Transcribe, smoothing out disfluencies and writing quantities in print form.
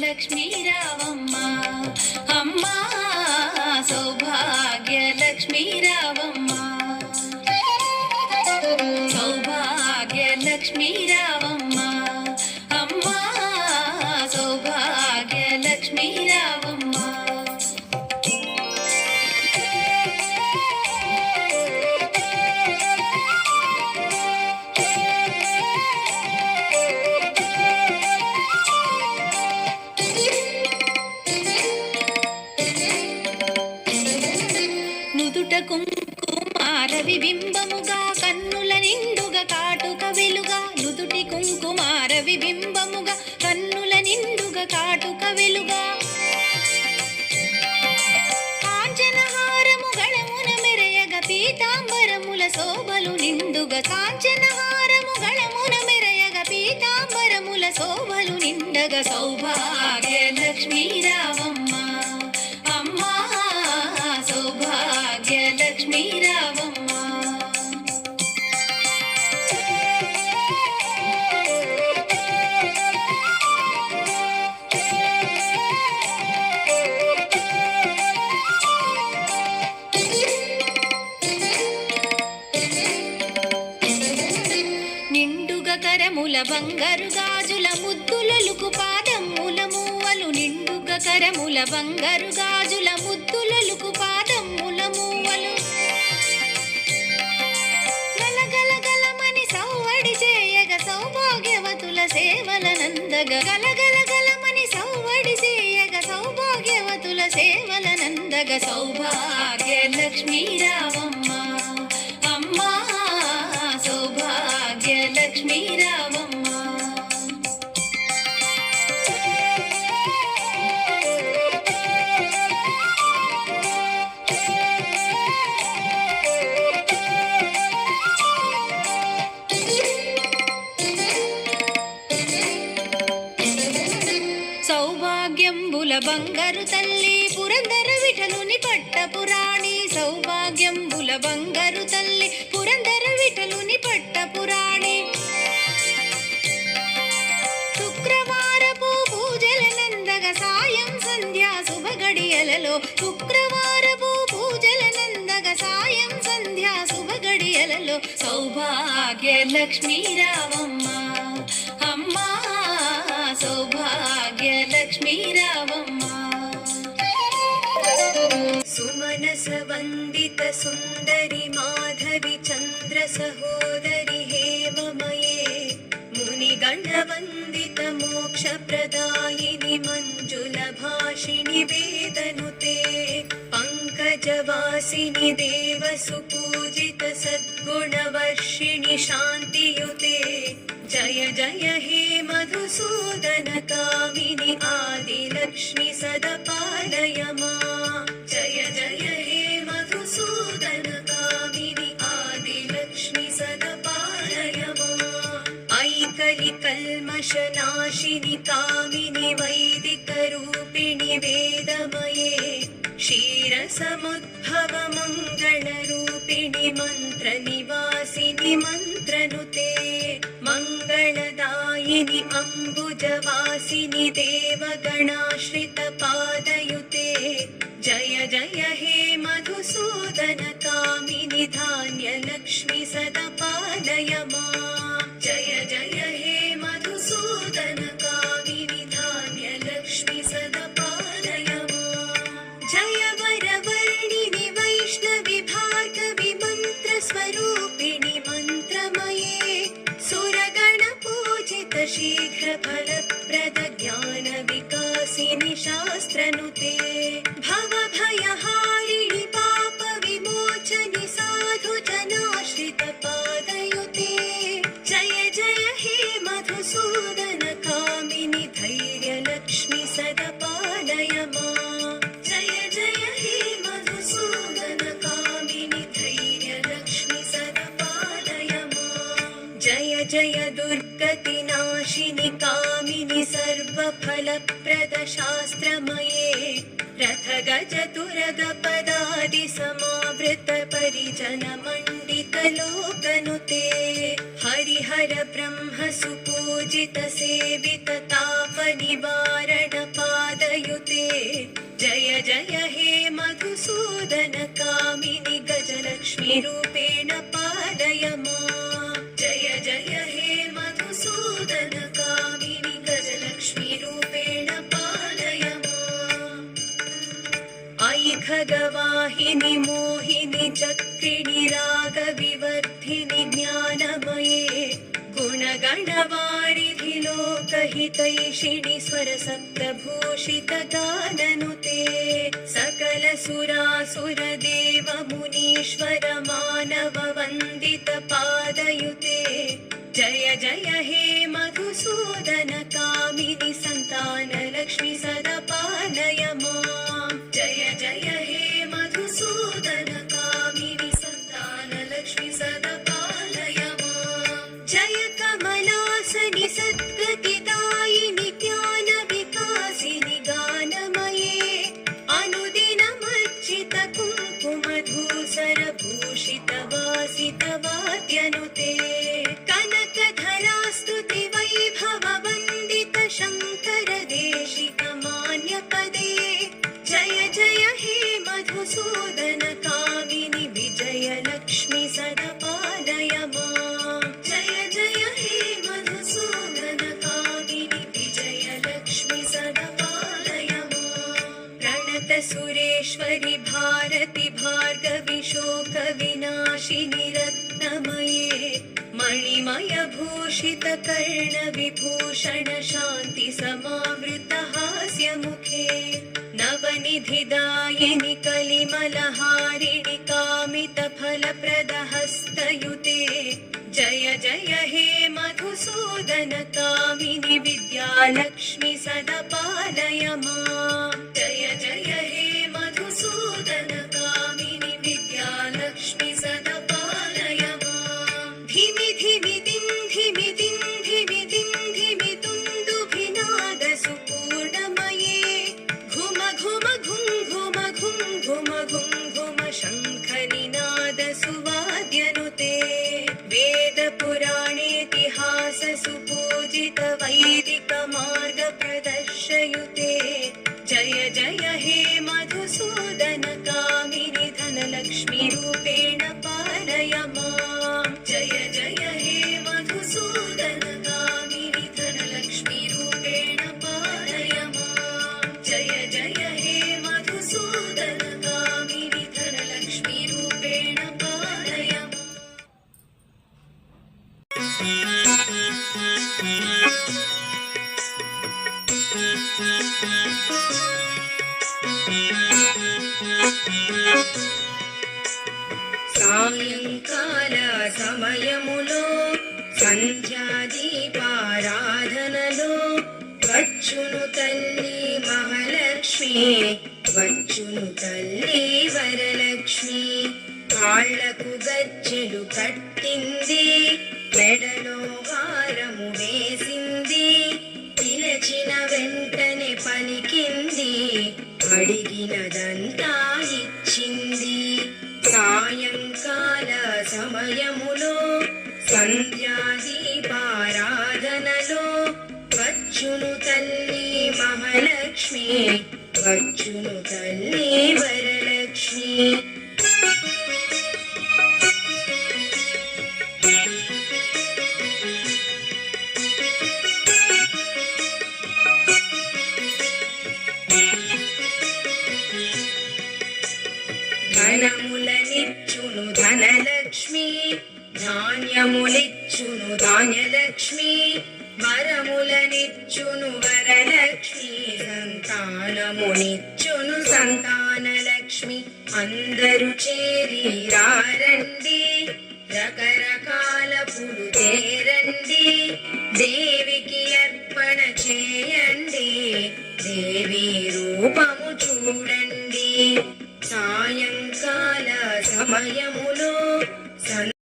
లక్ష్మీ రావమ్మ అమ్మ సౌభాగ్య లక్ష్మీ రావమ్మ సౌభాగ్య లక్ష్మీ రావమ్మ అమ్మ సౌభాగ్య లక్ష్మీ రావమ్మ కుంకుమార విబింబముగా కన్నుల నిండుగా కాటుక వెలుగా నుదుటి కుంకుమార విబింబముగా కన్నుల నిండుగా కాటుక వెలుగా కాంచనహారము గళమున మెరయగ పీతాంబరముల శోభలు నిండుగా కాంచనహారము గళమున మెరయగ పీతాంబరముల శోభలు నిండగా సౌభాగ్య లక్ష్మీ రావమ్మ లక్ష్మీ రావమ్మ నిండుగా కరముల బంగారు గాజుల ముద్దులలుకు పాదముల మూవలు నిండుగా కరముల బంగారు గాజుల ముద్దులలుకు పాదముల మూవలు గలగలగలమని సౌవడి చేయగ సౌభాగ్యవతుల సేవల నందగ గలగలగలమని సౌవడి చేయగ సౌభాగ్యవతుల సేవల నందగ సౌభాగ్య లక్ష్మీ రావమ్మ అమ్మ సౌభాగ్య లక్ష్మీ రావమ్మ సౌభాగ్యంబుల బంగారు తల్లి పురందర విఠలుని పట్టపురాణి సౌభాగ్యంబుల బంగారు తల్లి పురందర విఠలుని పట్టపురాణి శుక్రవారపు పూజల నందగ సాయం సంధ్యా శుభ గడియలలో శుక్రవారపు పూజల నందగ సాయం సంధ్యా శుభ గడియలలో సౌభాగ్య లక్ష్మీ రావమ్మ అమ్మ సౌభాగ్య లక్ష్మీ రావమ్మ సుమనస వందిత సుందరి మాధవి చంద్ర సహోదరి హేమమయే మునిగణ వందిత మోక్ష ప్రదాయిని మంజుల భాషిణి వేదనుతే పంకజవాసిని దేవ సుపూజిత సద్గుణవర్షిణి శాంతియుతే జయ జయ హే మధుసూదన కామిని ఆదిలక్ష్మి సదపాలయ మా జయ జయ హే మధుసూదన కామిని ఆదిలక్ష్మి సదపాలయ మా ఐకలి కల్మషనాశిని కామిని వైదిక రూపిణి వేదమయే క్షీరసముద్భవ మంగళ రూపిణి మంత్ర నివాసిని మంత్రనుతే మంగళదాయిని అంబుజవాసిని దేవగణాశ్రిత పాదయుతే జయ జయ హే మధుసూదన కామిని ధాన్యలక్ష్మి సదపాలయ మా జయ జయ హే మధుసూదన కామిని ధాన్యలక్ష్మి సదపాలయ మా జయ వరవర్ణిని వైష్ణవి భార్గవి మంత్ర స్వరూపిణి మంత్రమయే సురగణ పూజిత శీఘ్ర ఫలప్రద జ్ఞాన వికాసిని శాస్త్రనుతే భవ భయహారిణి పాప విమోచని సాధు జనాశ్రిత పాదయుతే జయ జయ హే మధుసూదన కామిని ధైర్య లక్ష్మి సదపాలయ మా జయ జయ హే మధుసూదన కామిని ధైర్య లక్ష్మి సదపాలయ మా జయ జయ దుర్గతి నాశిని కామిని कामिनि सर्वफलप्रदशास्त्रमये रथगजतुरगपदादि समावृत परिजनमण्डितलोकनुते हरिहर ब्रह्म सुपूजित सेवित तापनिवारण पादयुते जय जय हे मधुसूदन कामिनि गजलक्ष्मी रूपेण पालय माम् जय जय हे मधुसूदन कामिनि गजलक्ष्मी रूपेण पालय माम् अयि खगवाहिनि मोहिनि चक्रिणि रागविवर्धिनि ज्ञानमये गुणगणवारिधि लोकहितैषिणि स्वरसप्तभूषित गाननुते सकल सुरासुर देव मुनीश्वर मानव वन्दित पादयुते जय जय हे मधुसूदन कामिनि सन्तान लक्ष्मी सदा पालय माम् जय जय हे मधुसूदन कामिनि सन्तान लक्ष्मी सदा पालय माम् जय कमलासनि सद्गतिदायिनि ज्ञान विकासिनि गानमये अनुदिनमर्चित कुङ्कुमधूसर भूषित वासित वाद्यनुते कनकधरास्तुति वैभव वन्दित शङ्कर देशिक मान्यपदे जय जय हे मधुसूदन कामिनि विजय लक्ष्मी सदा पालय माम् जय जय हे मधुसूदन कामिनि विजय लक्ष्मी सदा पालय माम् प्रणत सुरेश्वरि भारति भार्गवि शोक विनाशिनि रत्नमये मणिमय भूषित कर्ण विभूषण शान्ति समावृत हास्य मुखे नवनिधिदायिनि कलिमलहारिणि कामित फलप्रद हस्तयुते जय जय हे मधुसूदन कामिनि विद्यालक्ष्मी सदा पालय माम् जय जय हे मधुसूदन कामिनि विद्यालक्ष्मी सदा पालय माम् धिमि धिमि दिं धिमि दिं धिमि दिं धिमि तुन्दुभिनाद सुपूर्णमये घुम घुम घुं घुम घुं घुम घुं घुम शङ्खनिनाद सुवाद्यनुते वेद पुराणेतिहास सुपूजित वैदिक मार्ग प्रदर्शयुते जय जय हे मधुसूदन कामिनि धनलक्ष्मी रूपेण पालय माम् जय जय हे मधुसूदन कामिनि धनलक्ष्मी रूपेण पालय माम् जय जय हे मधुसूदन कामिनि धनलक्ष्मी रूपेण पालय సాయంకాల సమయములో సంధ్యాదీపారాధనలో వచ్చును తల్లి మహాలక్ష్మి వచ్చును తల్లి వరలక్ష్మి కాళ్లకు గజ్జెలు కట్టింది మెడలో హారము వేసింది పిలచిన వెంటనే పలికింది అడిగినదంతా ఇచ్చింది సాయంకాల సమయములో సంధ్యాదీపారాధనలో వచ్చును తల్లి మహాలక్ష్మి వచ్చును తల్లి వరలక్ష్మి ధనములనిచ్చును ధనలక్ష్మి ధాన్యములిచ్చును ధాన్యలక్ష్మి వరములనిచ్చును వరలక్ష్మి సంతానమునిచ్చును సంతానలక్ష్మి అందరూ చేరి రారండి రకరకాల